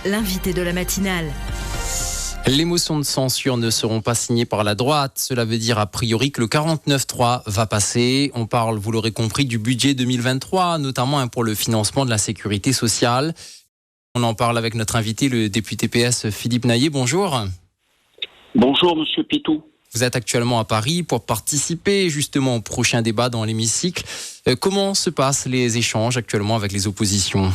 l'invité de la matinale. Les motions de censure ne seront pas signées par la droite. Cela veut dire a priori que le 49.3 va passer. On parle, vous l'aurez compris, du budget 2023, notamment pour le financement de la sécurité sociale. On en parle avec notre invité, le député PS Philippe Naillet. Bonjour. Bonjour Monsieur Pitou. Vous êtes actuellement à Paris pour participer justement au prochain débat dans l'hémicycle. Comment se passent les échanges actuellement avec les oppositions ?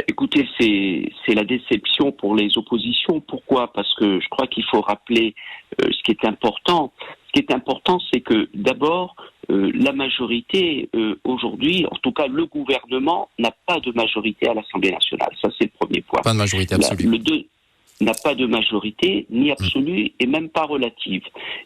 Écoutez, c'est la déception pour les oppositions. Pourquoi ? Parce que je crois qu'il faut rappeler ce qui est important. Ce qui est important, c'est que d'abord, la majorité aujourd'hui, en tout cas le gouvernement, n'a pas de majorité à l'Assemblée nationale. Ça, c'est le premier point. Pas de majorité absolue. Le deux n'a pas de majorité, ni absolue et même pas relative.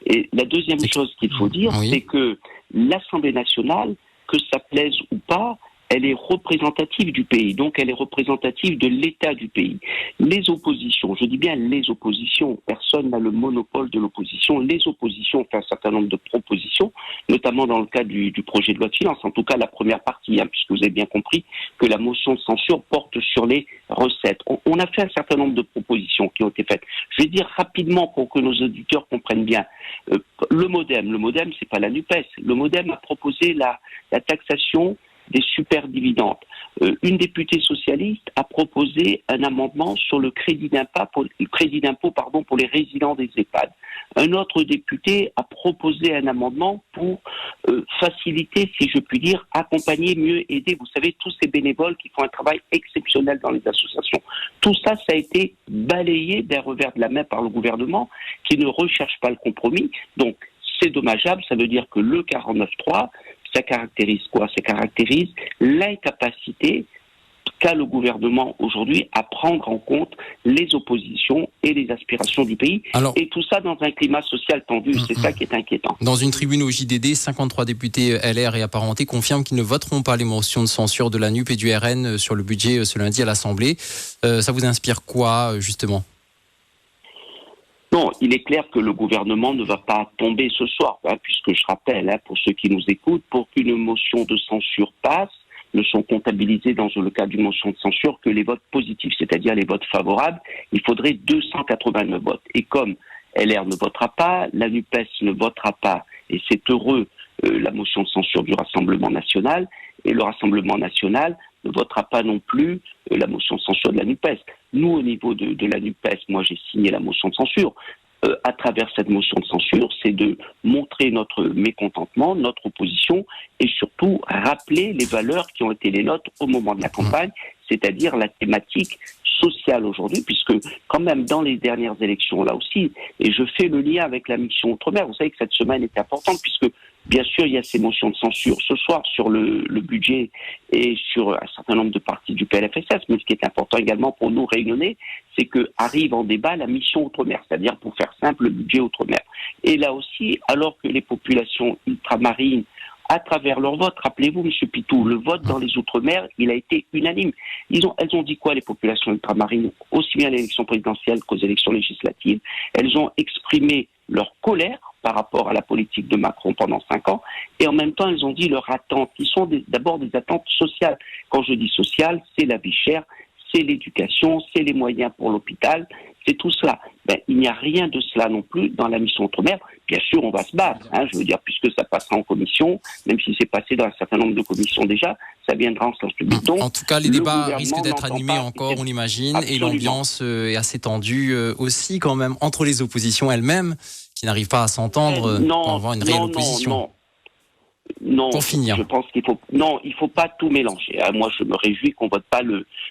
Et la deuxième chose qu'il faut dire, c'est que l'Assemblée nationale, que ça plaise ou pas, elle est représentative du pays, donc elle est représentative de l'état du pays. Les oppositions, je dis bien les oppositions, personne n'a le monopole de l'opposition, les oppositions ont fait un certain nombre de propositions, notamment dans le cadre du projet de loi de finances, en tout cas la première partie, puisque vous avez bien compris que la motion de censure porte sur les recettes. On a fait un certain nombre de propositions qui ont été faites. Je vais dire rapidement pour que nos auditeurs comprennent bien. Le MoDem, c'est pas la NUPES, le MoDem a proposé la taxation des super dividendes. Une députée socialiste a proposé un amendement sur le crédit d'impôt pour les résidents des EHPAD. Un autre député a proposé un amendement pour faciliter, si je puis dire, accompagner, mieux aider, vous savez, tous ces bénévoles qui font un travail exceptionnel dans les associations. Tout ça, ça a été balayé d'un revers de la main par le gouvernement qui ne recherche pas le compromis. Donc, c'est dommageable, ça veut dire que le 49.3, ça caractérise quoi ? Ça caractérise l'incapacité qu'a le gouvernement aujourd'hui à prendre en compte les oppositions et les aspirations du pays. Et tout ça dans un climat social tendu, c'est ça qui est inquiétant. Dans une tribune au JDD, 53 députés LR et apparentés confirment qu'ils ne voteront pas les motions de censure de la NUP et du RN sur le budget ce lundi à l'Assemblée. Ça vous inspire quoi, justement ? Non, il est clair que le gouvernement ne va pas tomber ce soir, puisque je rappelle, pour ceux qui nous écoutent, pour qu'une motion de censure passe, ne sont comptabilisés dans le cas d'une motion de censure que les votes positifs, c'est-à-dire les votes favorables. Il faudrait 289 votes. Et comme LR ne votera pas, la NUPES ne votera pas, et c'est heureux, la motion de censure du Rassemblement national, et le Rassemblement national ne votera pas non plus la motion de censure de la NUPES. Nous, au niveau de la NUPES, moi j'ai signé la motion de censure. À travers cette motion de censure, c'est de montrer notre mécontentement, notre opposition, et surtout rappeler les valeurs qui ont été les nôtres au moment de la campagne, c'est-à-dire la thématique sociale aujourd'hui, puisque quand même dans les dernières élections, là aussi, et je fais le lien avec la mission Outre-mer, vous savez que cette semaine est importante, puisque bien sûr il y a ces motions de censure ce soir sur le budget et sur un certain nombre de parties du PLFSS, mais ce qui est important également pour nous réunionnais, c'est que arrive en débat la mission Outre-mer, c'est-à-dire pour faire simple le budget Outre-mer. Et là aussi, alors que les populations ultramarines à travers leur vote, rappelez-vous, M. Pitou, le vote dans les Outre-mer, il a été unanime. Elles ont dit quoi, les populations ultramarines, aussi bien à l'élection présidentielle qu'aux élections législatives? Elles ont exprimé leur colère par rapport à la politique de Macron pendant 5 ans, et en même temps, elles ont dit leurs attentes, qui sont d'abord des attentes sociales. Quand je dis sociales, c'est la vie chère, c'est l'éducation, c'est les moyens pour l'hôpital, c'est tout cela. Il n'y a rien de cela non plus dans la mission Outre-mer. Bien sûr, on va se battre, je veux dire, puisque ça passera en commission, même si c'est passé dans un certain nombre de commissions déjà, ça viendra en séance publique. Donc, en tout cas, les débats risquent d'être animés encore, on l'imagine, et l'ambiance est assez tendue aussi quand même entre les oppositions elles-mêmes, qui n'arrivent pas à s'entendre pour avoir une réelle opposition. Non, pour finir. Je pense qu'il faut pas tout mélanger. Moi, je me réjouis qu'on vote pas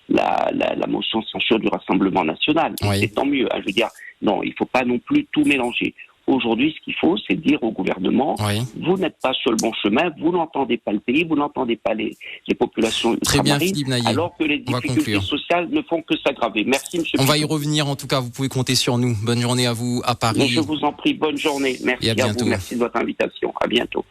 la motion de censure du Rassemblement national. Oui. C'est tant mieux. Je veux dire, non, il faut pas non plus tout mélanger. Aujourd'hui, ce qu'il faut, c'est dire au gouvernement, vous n'êtes pas sur le bon chemin, vous n'entendez pas le pays, vous n'entendez pas les populations ultramarines, alors que les difficultés sociales ne font que s'aggraver. Merci, M. On va y revenir, en tout cas, vous pouvez compter sur nous. Bonne journée à vous à Paris. Mais je vous en prie, bonne journée. Merci à vous, merci de votre invitation. À bientôt.